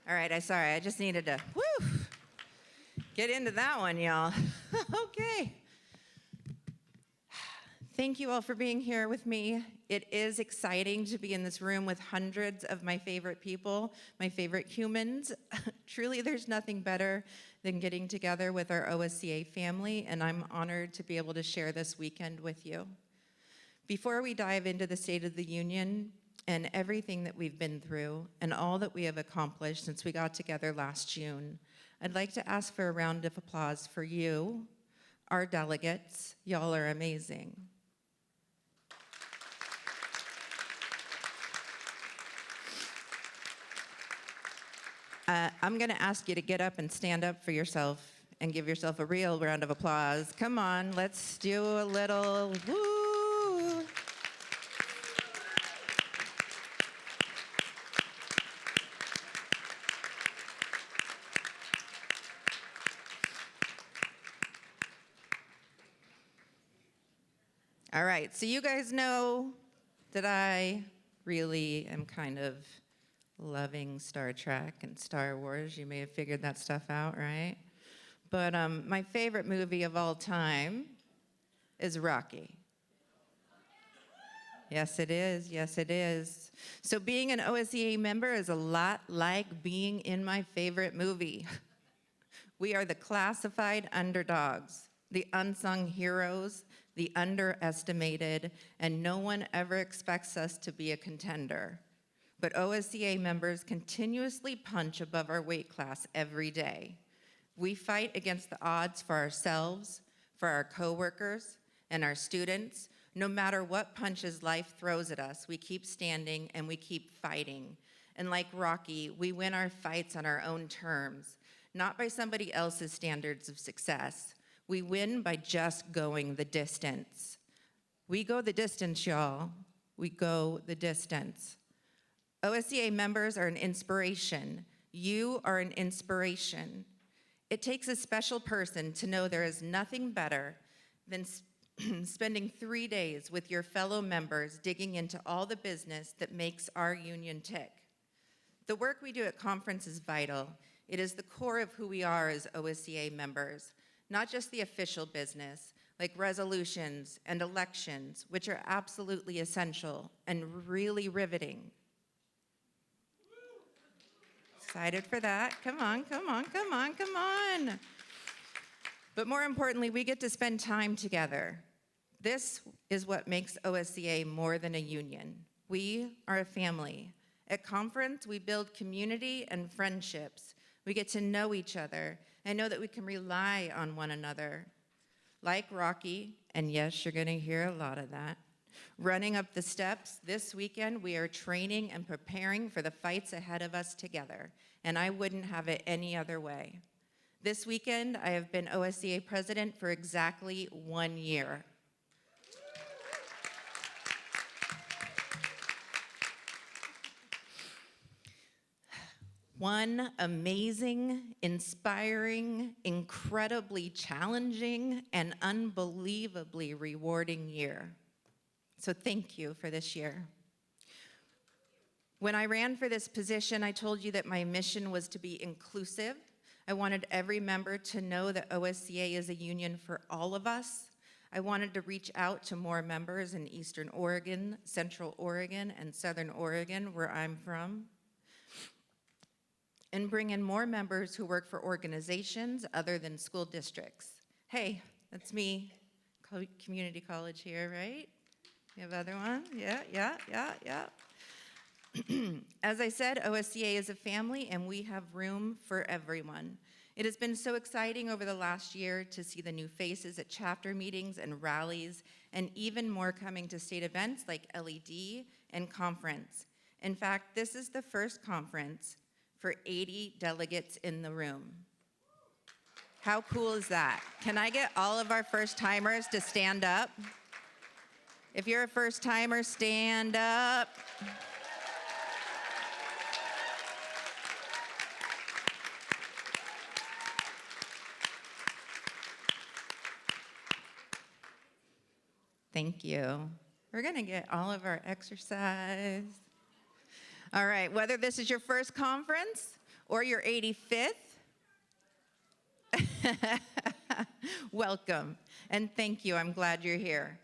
All right, I just needed to, get into that one, y'all. Okay. Thank you all for being here with me. It is exciting to be in this room with hundreds of my favorite people, my favorite humans. Truly, there's nothing better than getting together with our OSCA family, and I'm honored to be able to share this weekend with you. Before we dive into the State of the Union and everything that we've been through and all that we have accomplished since we got together last June, I'd like to ask for a round of applause for you, our delegates. Y'all are amazing. I'm going to ask you to get up and stand up for yourself and give yourself a real round of applause. Come on, let's do a little woo. All right, so you guys know that I really am kind of loving Star Trek and Star Wars. You may have figured that stuff out, right? But my favorite movie of all time is Rocky. Yes, it is. Yes, it is. So being an OSCA member is a lot like being in my favorite movie. We are the classified underdogs, the unsung heroes, the underestimated, and no one ever expects us to be a contender. But OSCA members continuously punch above our weight class every day. We fight against the odds for ourselves, for our coworkers, and our students. No matter what punches life throws at us, we keep standing and we keep fighting. And like Rocky, we win our fights on our own terms, not by somebody else's standards of success. We win by just going the distance. We go the distance, y'all. We go the distance. OSCA members are an inspiration. You are an inspiration. It takes a special person to know there is nothing better than spending 3 days with your fellow members digging into all the business that makes our union tick. The work we do at conference is vital. It is the core of who we are as OSCA members, not just the official business, like resolutions and elections, which are absolutely essential and really riveting. Excited for that. Come on, come on, come on, come on. But more importantly, we get to spend time together. This is what makes OSCA more than a union. We are a family. At conference, we build community and friendships. We get to know each other and know that we can rely on one another. Like Rocky, and yes, you're going to hear a lot of that, running up the steps, this weekend we are training and preparing for the fights ahead of us together, and I wouldn't have it any other way. This weekend, I have been OSCA president for exactly 1 year. One amazing, inspiring, incredibly challenging, and unbelievably rewarding year. So thank you for this year. When I ran for this position, I told you that my mission was to be inclusive. I wanted every member to know that OSCA is a union for all of us. I wanted to reach out to more members in Eastern Oregon, Central Oregon, and Southern Oregon, where I'm from, and bring in more members who work for organizations other than school districts. Hey, that's me, community college here, right? You have other one? Yeah. As I said, OSCA is a family and we have room for everyone. It has been so exciting over the last year to see the new faces at chapter meetings and rallies, and even more coming to state events like LED and conference. In fact, this is the first conference for 80 delegates in the room. How cool is that? Can I get all of our first-timers to stand up? If you're a first-timer, stand up. Thank you. We're gonna get all of our exercise. All right, whether this is your first conference or your 85th, welcome, and thank you. I'm glad you're here.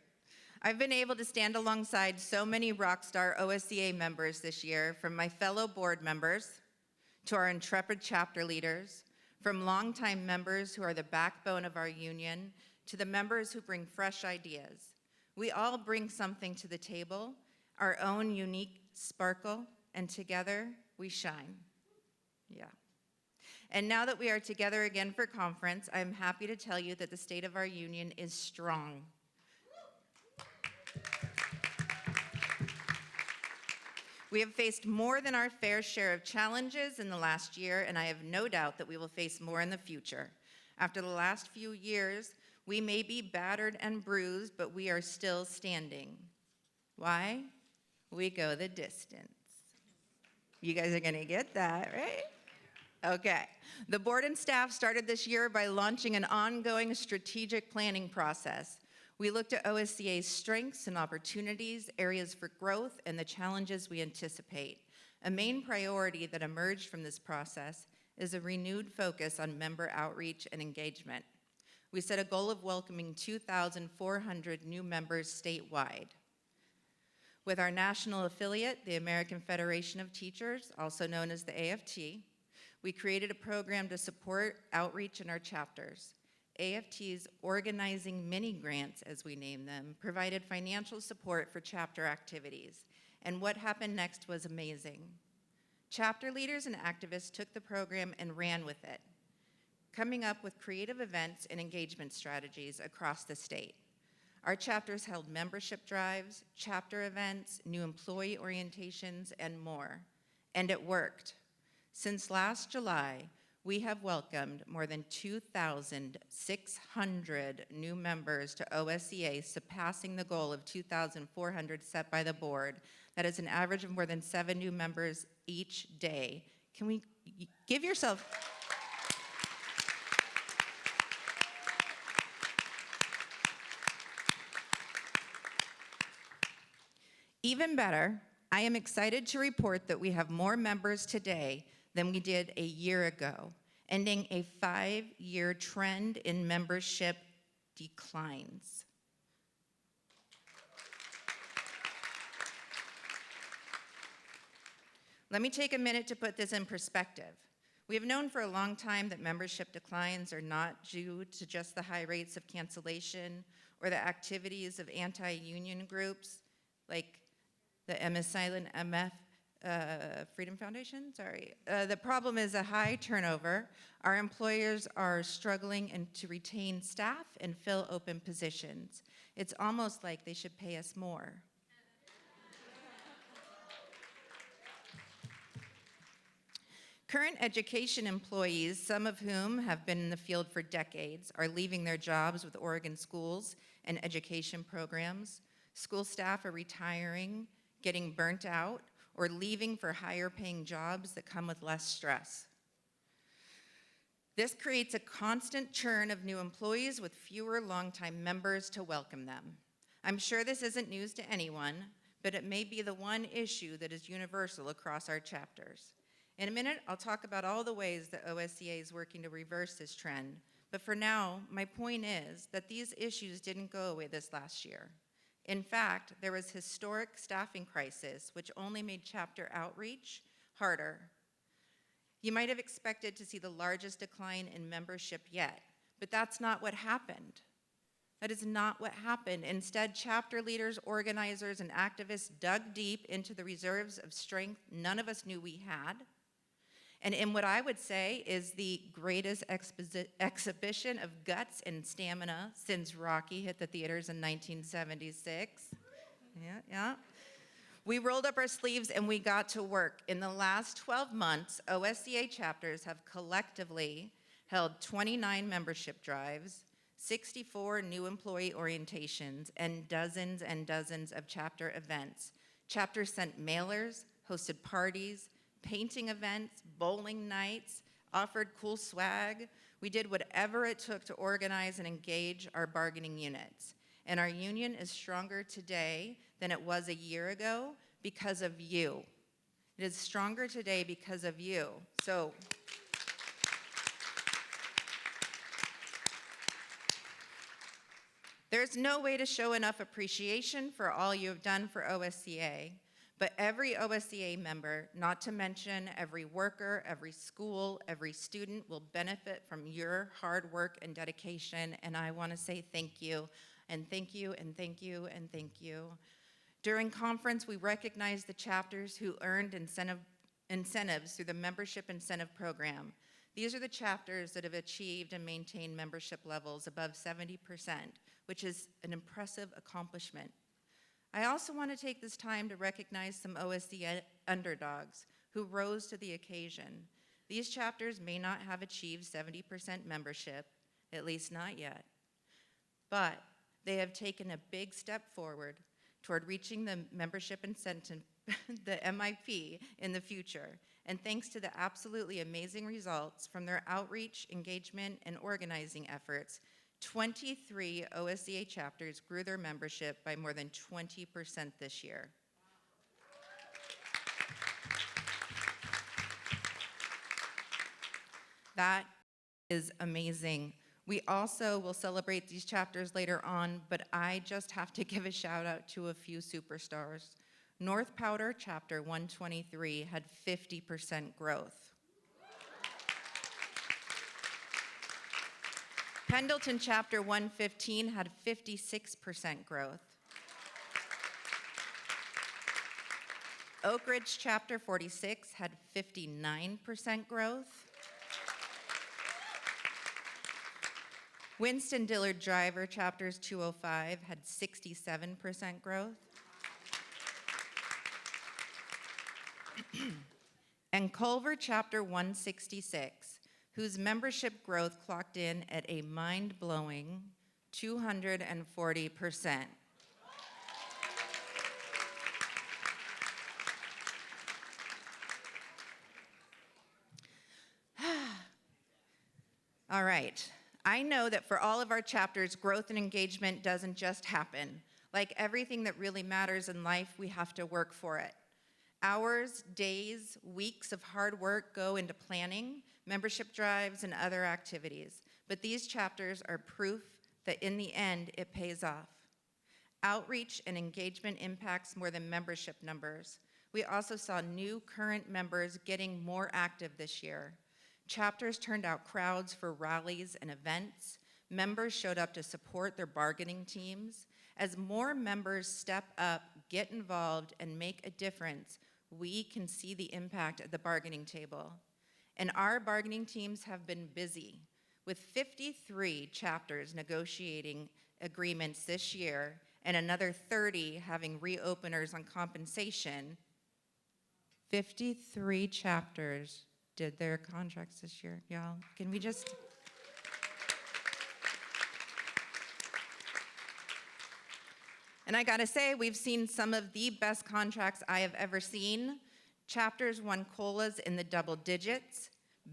I've been able to stand alongside so many rockstar OSCA members this year, from my fellow board members to our intrepid chapter leaders, from longtime members who are the backbone of our union to the members who bring fresh ideas. We all bring something to the table, our own unique sparkle, and together we shine. Yeah. And now that we are together again for conference, I'm happy to tell you that the state of our union is strong. We have faced more than our fair share of challenges in the last year, and I have no doubt that we will face more in the future. After the last few years, we may be battered and bruised, but we are still standing. Why? We go the distance. You guys are gonna get that, right? Okay. The board and staff started this year by launching an ongoing strategic planning process. We looked at OSCA's strengths and opportunities, areas for growth, and the challenges we anticipate. A main priority that emerged from this process is a renewed focus on member outreach and engagement. We set a goal of welcoming 2,400 new members statewide. With our national affiliate, the American Federation of Teachers, also known as the AFT, we created a program to support outreach in our chapters. AFT's organizing mini grants, as we name them, provided financial support for chapter activities. And what happened next was amazing. Chapter leaders and activists took the program and ran with it, coming up with creative events and engagement strategies across the state. Our chapters held membership drives, chapter events, new employee orientations, and more. And it worked. Since last July, we have welcomed more than 2,600 new members to OSCA, surpassing the goal of 2,400 set by the board. That is an average of more than 7 new members each day. Can we give yourself... Even better, I am excited to report that we have more members today than we did a year ago, ending a 5-year trend in membership declines. Let me take a minute to put this in perspective. We have known for a long time that membership declines are not due to just the high rates of cancellation or the activities of anti-union groups like the MS Silent MF Freedom Foundation, sorry. The problem is a high turnover. Our employers are struggling to retain staff and fill open positions. It's almost like they should pay us more. Current education employees, some of whom have been in the field for decades, are leaving their jobs with Oregon schools and education programs. School staff are retiring, getting burnt out, or leaving for higher paying jobs that come with less stress. This creates a constant churn of new employees with fewer longtime members to welcome them. I'm sure this isn't news to anyone, but it may be the one issue that is universal across our chapters. In a minute, I'll talk about all the ways that OSCA is working to reverse this trend, but for now, my point is that these issues didn't go away this last year. In fact, there was historic staffing crisis, which only made chapter outreach harder. You might have expected to see the largest decline in membership yet, but that's not what happened. That is not what happened. Instead, chapter leaders, organizers, and activists dug deep into the reserves of strength none of us knew we had. And in what I would say is the greatest exhibition of guts and stamina since Rocky hit the theaters in 1976. Yeah. We rolled up our sleeves and we got to work. In the last 12 months, OSCA chapters have collectively held 29 membership drives, 64 new employee orientations, and dozens of chapter events. Chapters sent mailers, hosted parties, painting events, bowling nights, offered cool swag. We did whatever it took to organize and engage our bargaining units. And our union is stronger today than it was a year ago because of you. It is stronger today because of you. So There's no way to show enough appreciation for all you have done for OSCA, but every OSCA member, not to mention every worker, every school, every student will benefit from your hard work and dedication, and I want to say thank you, and thank you, and thank you, and thank you. During conference, we recognized the chapters who earned incentives through the Membership Incentive Program. These are the chapters that have achieved and maintained membership levels above 70%, which is an impressive accomplishment. I also want to take this time to recognize some OSCA underdogs who rose to the occasion. These chapters may not have achieved 70% membership, at least not yet, but they have taken a big step forward toward reaching the membership incentive, the MIP, in the future. And thanks to the absolutely amazing results from their outreach, engagement, and organizing efforts, 23 OSCA chapters grew their membership by more than 20% this year. That is amazing. We also will celebrate these chapters later on, but I just have to give a shout out to a few superstars. North Powder Chapter 123 had 50% growth. Pendleton Chapter 115 had 56% growth. Oak Ridge Chapter 46 had 59% growth. Winston Dillard Driver Chapters 205 had 67% growth. And Culver Chapter 166, whose membership growth clocked in at a mind-blowing 240%. All right. I know that for all of our chapters, growth and engagement doesn't just happen. Like everything that really matters in life, we have to work for it. Hours, days, weeks of hard work go into planning, membership drives, and other activities. But these chapters are proof that in the end, it pays off. Outreach and engagement impacts more than membership numbers. We also saw new current members getting more active this year. Chapters turned out crowds for rallies and events. Members showed up to support their bargaining teams. As more members step up, get involved, and make a difference, we can see the impact at the bargaining table. And our bargaining teams have been busy, with 53 chapters negotiating agreements this year and another 30 having reopeners on compensation. 53 chapters did their contracts this year, y'all. Can we just... And I gotta say, we've seen some of the best contracts I have ever seen. Chapters won COLAs in the double digits,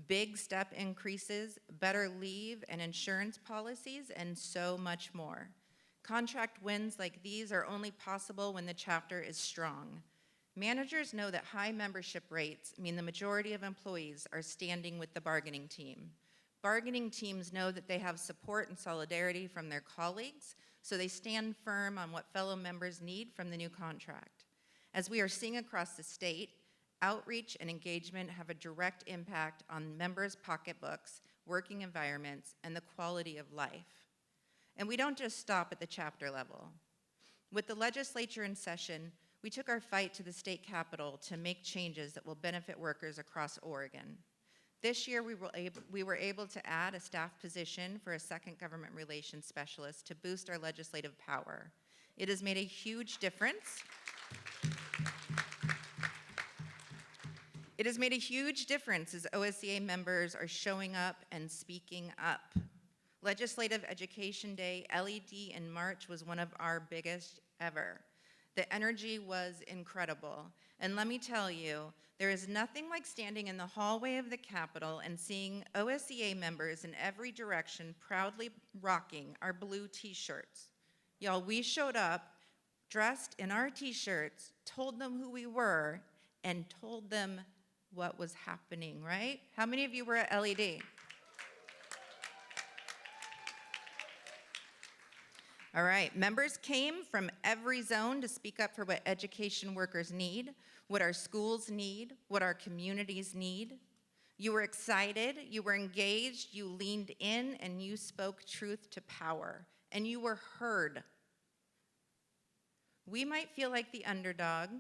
big step increases, better leave and insurance policies, and so much more. Contract wins like these are only possible when the chapter is strong. Managers know that high membership rates mean the majority of employees are standing with the bargaining team. Bargaining teams know that they have support and solidarity from their colleagues, so they stand firm on what fellow members need from the new contract. As we are seeing across the state, outreach and engagement have a direct impact on members' pocketbooks, working environments, and the quality of life. And we don't just stop at the chapter level. With the legislature in session, we took our fight to the state capitol to make changes that will benefit workers across Oregon. This year, we were able to add a staff position for a second government relations specialist to boost our legislative power. It has made a huge difference. It has made a huge difference as OSCA members are showing up and speaking up. Legislative Education Day, LED in March, was one of our biggest ever. The energy was incredible. And let me tell you, there is nothing like standing in the hallway of the Capitol and seeing OSCA members in every direction proudly rocking our blue t-shirts. Y'all, we showed up dressed in our t-shirts, told them who we were, and told them what was happening, right? How many of you were at LED? All right, members came from every zone to speak up for what education workers need, what our schools need, what our communities need. You were excited, you were engaged, you leaned in, and you spoke truth to power, and you were heard. We might feel like the underdog,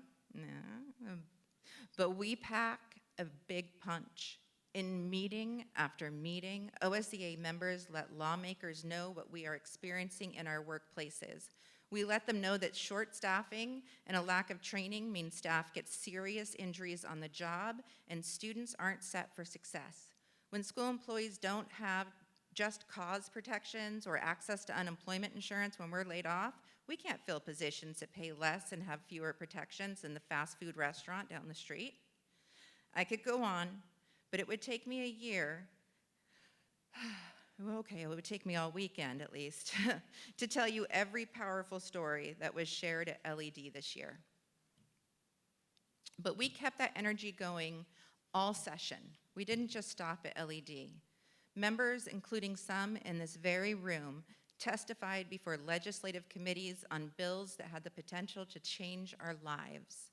but we pack a big punch. In meeting after meeting, OSEA members let lawmakers know what we are experiencing in our workplaces. We let them know that short staffing and a lack of training means staff get serious injuries on the job and students aren't set for success. When school employees don't have just cause protections or access to unemployment insurance when we're laid off, we can't fill positions that pay less and have fewer protections than the fast food restaurant down the street. I could go on, but it would take me a year, okay, it would take me all weekend at least, to tell you every powerful story that was shared at LED this year. But we kept that energy going all session. We didn't just stop at LED. Members, including some in this very room, testified before legislative committees on bills that had the potential to change our lives.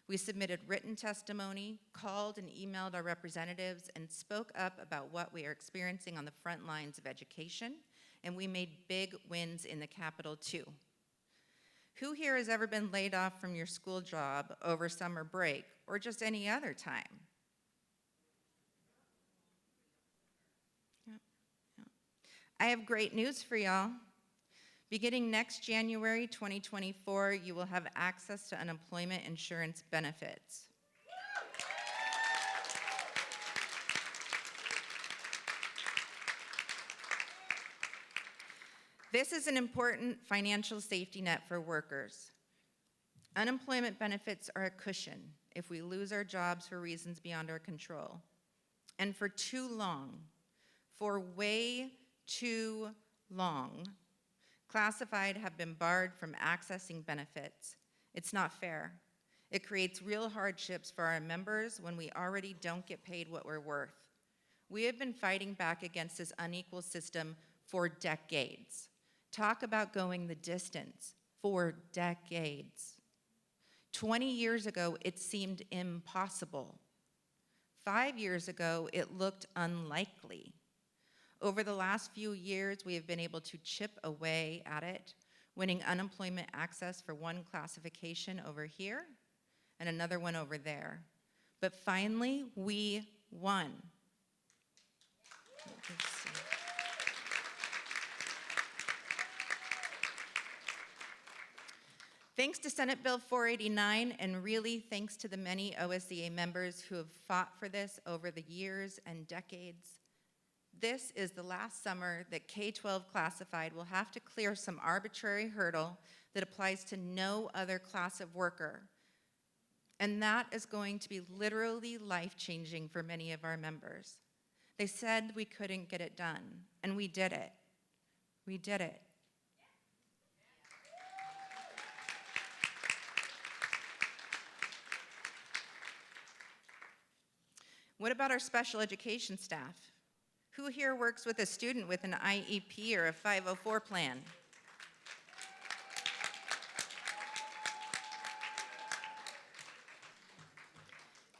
We submitted written testimony, called and emailed our representatives, and spoke up about what we are experiencing on the front lines of education, and we made big wins in the Capitol too. Who here has ever been laid off from your school job over summer break or just any other time? I have great news for y'all. Beginning next January 2024, you will have access to unemployment insurance benefits. This is an important financial safety net for workers. Unemployment benefits are a cushion if we lose our jobs for reasons beyond our control. And for too long, for way too long, classified have been barred from accessing benefits. It's not fair. It creates real hardships for our members when we already don't get paid what we're worth. We have been fighting back against this unequal system for decades. Talk about going the distance, for decades. 20 years ago, it seemed impossible. 5 years ago, it looked unlikely. Over the last few years, we have been able to chip away at it, winning unemployment access for one classification over here and another one over there. But finally, we won. Thanks to Senate Bill 489, and really thanks to the many OSEA members who have fought for this over the years and decades, this is the last summer that K-12 classified will have to clear some arbitrary hurdle that applies to no other class of worker. And that is going to be literally life-changing for many of our members. They said we couldn't get it done, and we did it. We did it. What about our special education staff? Who here works with a student with an IEP or a 504 plan?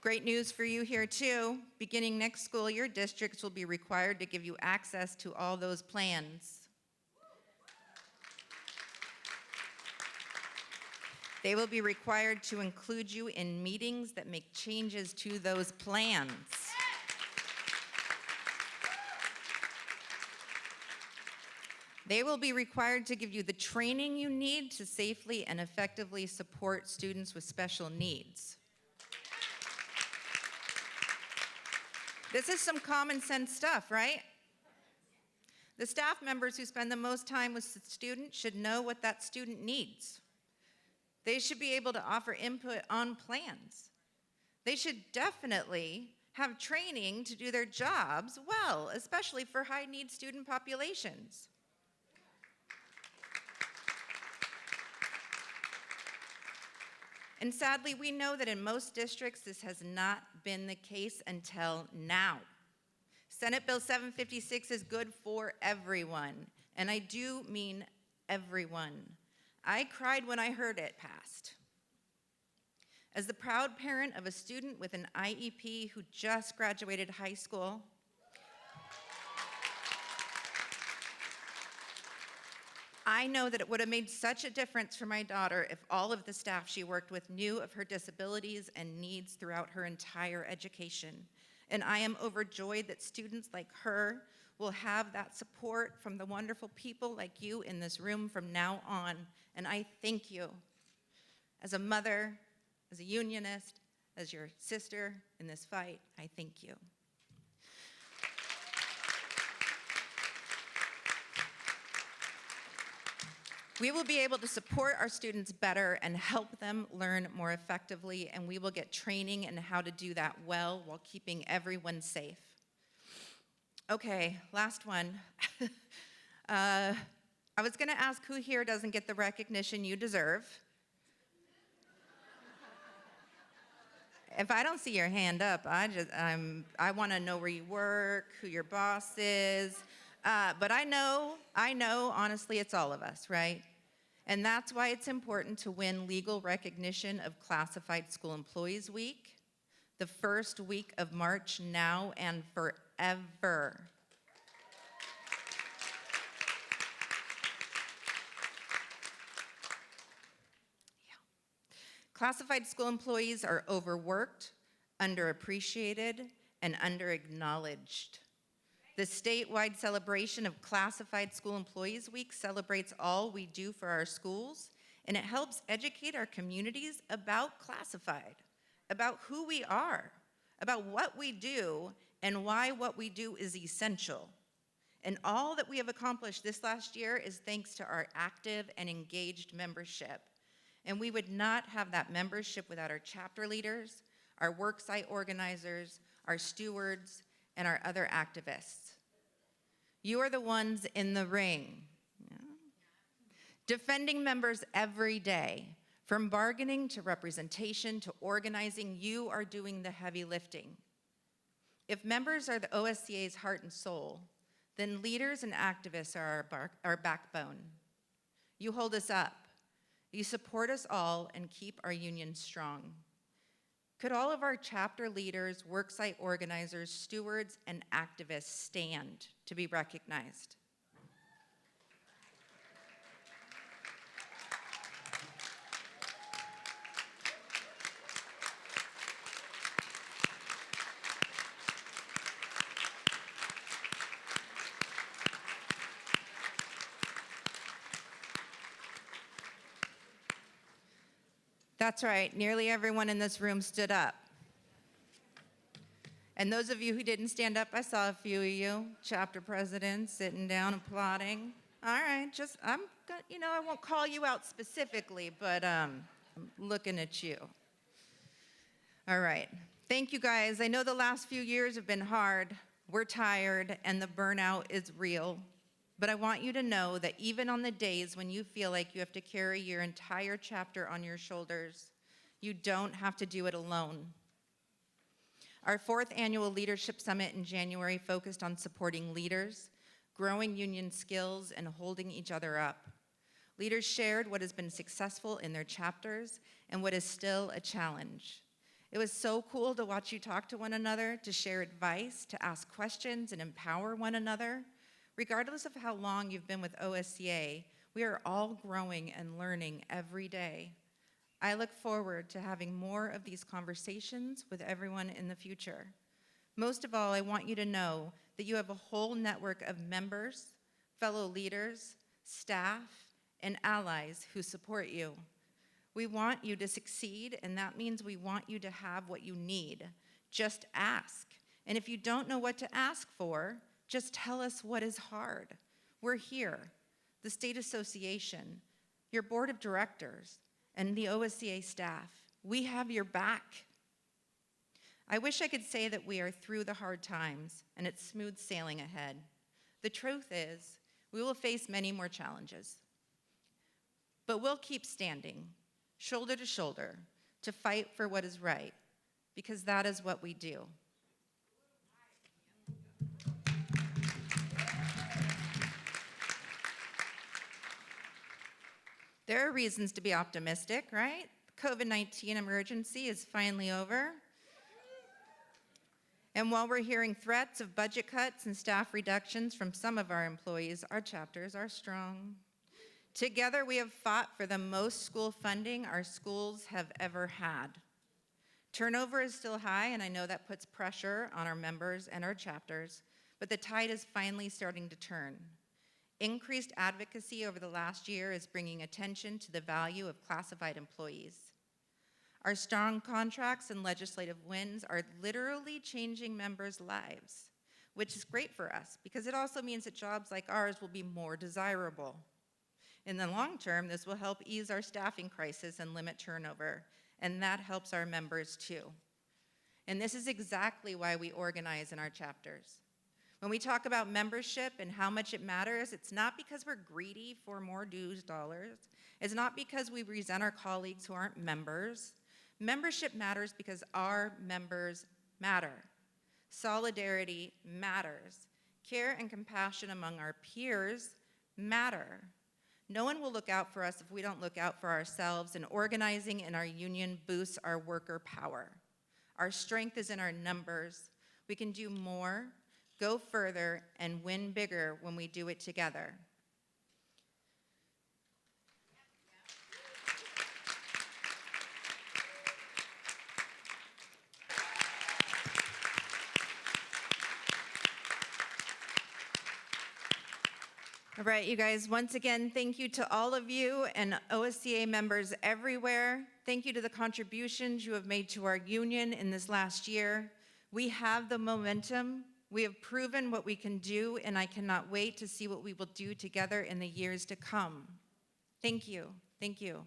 Great news for you here too. Beginning next school year, districts will be required to give you access to all those plans. They will be required to include you in meetings that make changes to those plans. They will be required to give you the training you need to safely and effectively support students with special needs. This is some common sense stuff, right? The staff members who spend the most time with the student should know what that student needs. They should be able to offer input on plans. They should definitely have training to do their jobs well, especially for high-need student populations. And sadly, we know that in most districts, this has not been the case until now. Senate Bill 756 is good for everyone, and I do mean everyone. I cried when I heard it passed. As the proud parent of a student with an IEP who just graduated high school, I know that it would have made such a difference for my daughter if all of the staff she worked with knew of her disabilities and needs throughout her entire education. And I am overjoyed that students like her will have that support from the wonderful people like you in this room from now on. And I thank you. As a mother, as a unionist, as your sister in this fight, I thank you. We will be able to support our students better and help them learn more effectively, and we will get training in how to do that well while keeping everyone safe. Okay, last one. I was gonna ask who here doesn't get the recognition you deserve. If I don't see your hand up, I wanna know where you work, who your boss is. But I know, honestly, it's all of us, right? And that's why it's important to win legal recognition of Classified School Employees Week, the first week of March, now and forever. Classified school employees are overworked, underappreciated, and underacknowledged. The statewide celebration of Classified School Employees Week celebrates all we do for our schools, and it helps educate our communities about classified, about who we are, about what we do, and why what we do is essential. And all that we have accomplished this last year is thanks to our active and engaged membership. And we would not have that membership without our chapter leaders, our worksite organizers, our stewards, and our other activists. You are the ones in the ring, defending members every day. From bargaining to representation to organizing, you are doing the heavy lifting. If members are the OSCA's heart and soul, then leaders and activists are our backbone. You hold us up. You support us all and keep our union strong. Could all of our chapter leaders, worksite organizers, stewards, and activists stand to be recognized? That's right, nearly everyone in this room stood up. And those of you who didn't stand up, I saw a few of you, chapter presidents, sitting down, applauding. All right, I won't call you out specifically, but I'm looking at you. All right, thank you guys. I know the last few years have been hard. We're tired, and the burnout is real. But I want you to know that even on the days when you feel like you have to carry your entire chapter on your shoulders, you don't have to do it alone. Our 4th annual Leadership Summit in January focused on supporting leaders, growing union skills, and holding each other up. Leaders shared what has been successful in their chapters and what is still a challenge. It was so cool to watch you talk to one another, to share advice, to ask questions, and empower one another. Regardless of how long you've been with OSCA, we are all growing and learning every day. I look forward to having more of these conversations with everyone in the future. Most of all, I want you to know that you have a whole network of members, fellow leaders, staff, and allies who support you. We want you to succeed, and that means we want you to have what you need. Just ask. And if you don't know what to ask for, just tell us what is hard. We're here, the State Association, your board of directors, and the OSCA staff. We have your back. I wish I could say that we are through the hard times and it's smooth sailing ahead. The truth is, we will face many more challenges. But we'll keep standing, shoulder to shoulder, to fight for what is right, because that is what we do. There are reasons to be optimistic, right? The COVID-19 emergency is finally over. And while we're hearing threats of budget cuts and staff reductions from some of our employees, our chapters are strong. Together, we have fought for the most school funding our schools have ever had. Turnover is still high, and I know that puts pressure on our members and our chapters, but the tide is finally starting to turn. Increased advocacy over the last year is bringing attention to the value of classified employees. Our strong contracts and legislative wins are literally changing members' lives, which is great for us because it also means that jobs like ours will be more desirable. In the long term, this will help ease our staffing crisis and limit turnover, and that helps our members too. And this is exactly why we organize in our chapters. When we talk about membership and how much it matters, it's not because we're greedy for more dues dollars. It's not because we resent our colleagues who aren't members. Membership matters because our members matter. Solidarity matters. Care and compassion among our peers matter. No one will look out for us if we don't look out for ourselves, and organizing in our union boosts our worker power. Our strength is in our numbers. We can do more, go further, and win bigger when we do it together. All right, you guys, once again, thank you to all of you and OSCA members everywhere. Thank you to the contributions you have made to our union in this last year. We have the momentum. We have proven what we can do, and I cannot wait to see what we will do together in the years to come. Thank you. Thank you.